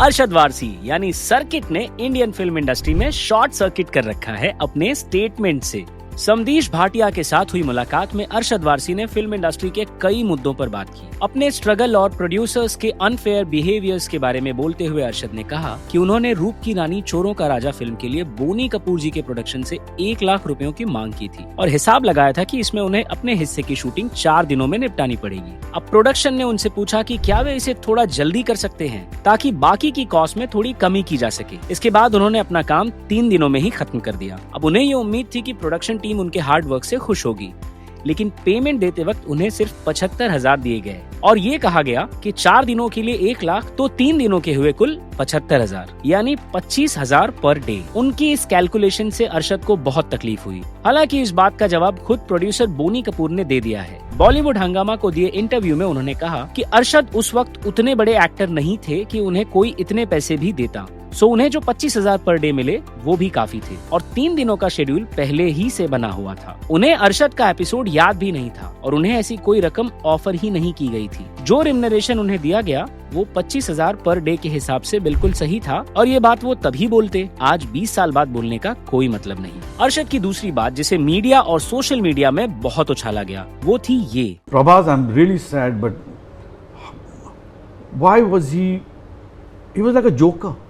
अरशद वारसी यानी सर्किट ने Indian film industry में शॉर्ट सर्किट कर रखा है अपने स्टेटमेंट से। समदीश भाटिया के साथ हुई मुलाकात में अरशद वारसी ने फिल्म इंडस्ट्री के कई मुद्दों पर बात की। अपने स्ट्रगल और प्रोड्यूसर्स के अनफेयर बिहेवियर्स के बारे में बोलते हुए अरशद ने कहा कि उन्होंने रूप की रानी चोरों का राजा फिल्म के लिए बोनी कपूर जी के प्रोडक्शन से 1 लाख रुपयों की मांग की थी और हिसाब लगाया था कि इसमें उन्हें अपने हिस्से की शूटिंग 4 दिनों में निपटानी पड़ेगी। अब प्रोडक्शन ने उनसे पूछा कि क्या वे इसे थोड़ा जल्दी कर सकते हैं ताकि बाकी की कॉस्ट में थोड़ी कमी की जा सके। इसके बाद उन्होंने अपना काम 3 दिनों में ही खत्म कर दिया। अब उन्हें ये उम्मीद थी कि प्रोडक्शन टीम उनके हार्ड वर्क से खुश होगी, लेकिन पेमेंट देते वक्त उन्हें सिर्फ 75,000 दिए गए और ये कहा गया कि 4 दिनों के लिए 1 लाख तो 3 दिनों के हुए कुल 75,000 यानी 25,000 पर डे। उनकी इस कैलकुलेशन से अरशद को बहुत तकलीफ हुई। हालांकि इस बात का जवाब खुद प्रोड्यूसर बोनी कपूर ने दे दिया है। बॉलीवुड हंगामा को दिए इंटरव्यू में उन्होंने कहा कि अरशद उस वक्त उतने बड़े एक्टर नहीं थे कि उन्हें कोई इतने पैसे भी देता, सो उन्हें जो 25,000 पर डे मिले वो भी काफी थे और 3 दिनों का शेड्यूल पहले ही से बना हुआ था। उन्हें अरशद का एपिसोड याद भी नहीं था और उन्हें ऐसी कोई रकम ऑफर ही नहीं की गई थी। जो रिम्यूनरेशन उन्हें दिया गया वो 25,000 पर डे के हिसाब से बिल्कुल सही था और ये बात वो तभी बोलते, आज 20 साल बाद बोलने का कोई मतलब नहीं। अरशद की दूसरी बात जिसे मीडिया और सोशल मीडिया में बहुत उछाला गया वो थी ये। Prabhas, I am really sad but why was he was like a joker.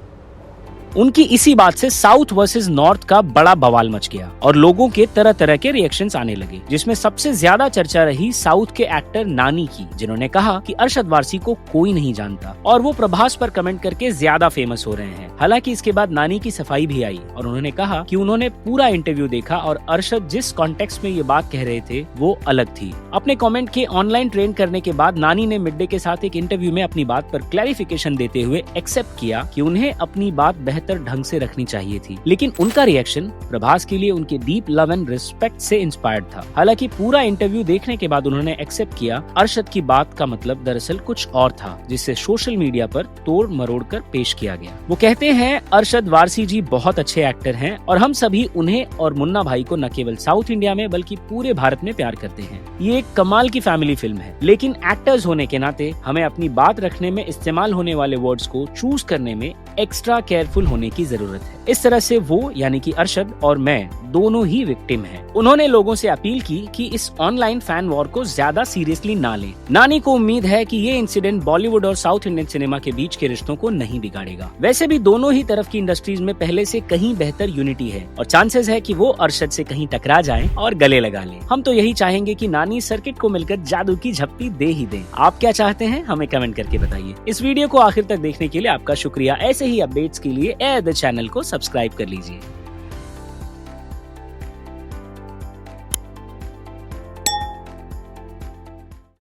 उनकी इसी बात से साउथ वर्सेस नॉर्थ का बड़ा बवाल मच गया और लोगों के तरह तरह के रिएक्शंस आने लगे, जिसमें सबसे ज्यादा चर्चा रही साउथ के एक्टर नानी की, जिन्होंने कहा कि अरशद वारसी को कोई नहीं जानता और वो प्रभास पर कमेंट करके ज्यादा फेमस हो रहे हैं। हालांकि इसके बाद नानी की सफाई भी आई और उन्होंने कहा कि उन्होंने पूरा इंटरव्यू देखा और अरशद जिस कॉन्टेक्स्ट में ये बात कह रहे थे वो अलग थी। अपने कॉमेंट के ऑनलाइन ट्रेंड करने के बाद नानी ने मिड डे के साथ एक इंटरव्यू में अपनी बात पर क्लैरिफिकेशन देते हुए एक्सेप्ट किया कि उन्हें अपनी बात बेहतर ढंग से रखनी चाहिए थी, लेकिन उनका रिएक्शन प्रभास के लिए उनके डीप लव एंड रिस्पेक्ट से इंस्पायर्ड था। हालांकि पूरा इंटरव्यू देखने के बाद उन्होंने एक्सेप्ट किया अरशद की बात का मतलब दरअसल कुछ और था, जिसे सोशल मीडिया पर तोड़ मरोड़ कर पेश किया गया। वो कहते हैं अरशद वारसी जी बहुत अच्छे एक्टर हैं और हम सभी उन्हें और मुन्ना भाई को न केवल साउथ इंडिया में बल्कि पूरे भारत में प्यार करते हैं। ये एक कमाल की फैमिली फिल्म है, लेकिन एक्टर्स होने के नाते हमें अपनी बात रखने में इस्तेमाल होने वाले वर्ड्स को चूज करने में एक्स्ट्रा केयरफुल होने की जरूरत है। इस तरह से वो यानी कि अरशद और मैं दोनों ही विक्टिम हैं। उन्होंने लोगों से अपील की कि इस ऑनलाइन फैन वॉर को ज्यादा सीरियसली ना लें। नानी को उम्मीद है कि ये इंसिडेंट बॉलीवुड और साउथ इंडियन सिनेमा के बीच के रिश्तों को नहीं बिगाड़ेगा। वैसे भी दोनों ही तरफ की इंडस्ट्रीज में पहले से कहीं बेहतर यूनिटी है और चांसेस है कि वो अरशद से कहीं टकरा जाएं और गले लगा लें। हम तो यही चाहेंगे कि नानी सर्किट को मिलकर जादू की झप्पी दे ही दें। आप क्या चाहते हैं हमें कमेंट करके बताइए। इस वीडियो को आखिर तक देखने के लिए आपका शुक्रिया। ऐसे ही अपडेट्स के लिए एयर द चैनल को सब्सक्राइब कर लीजिए।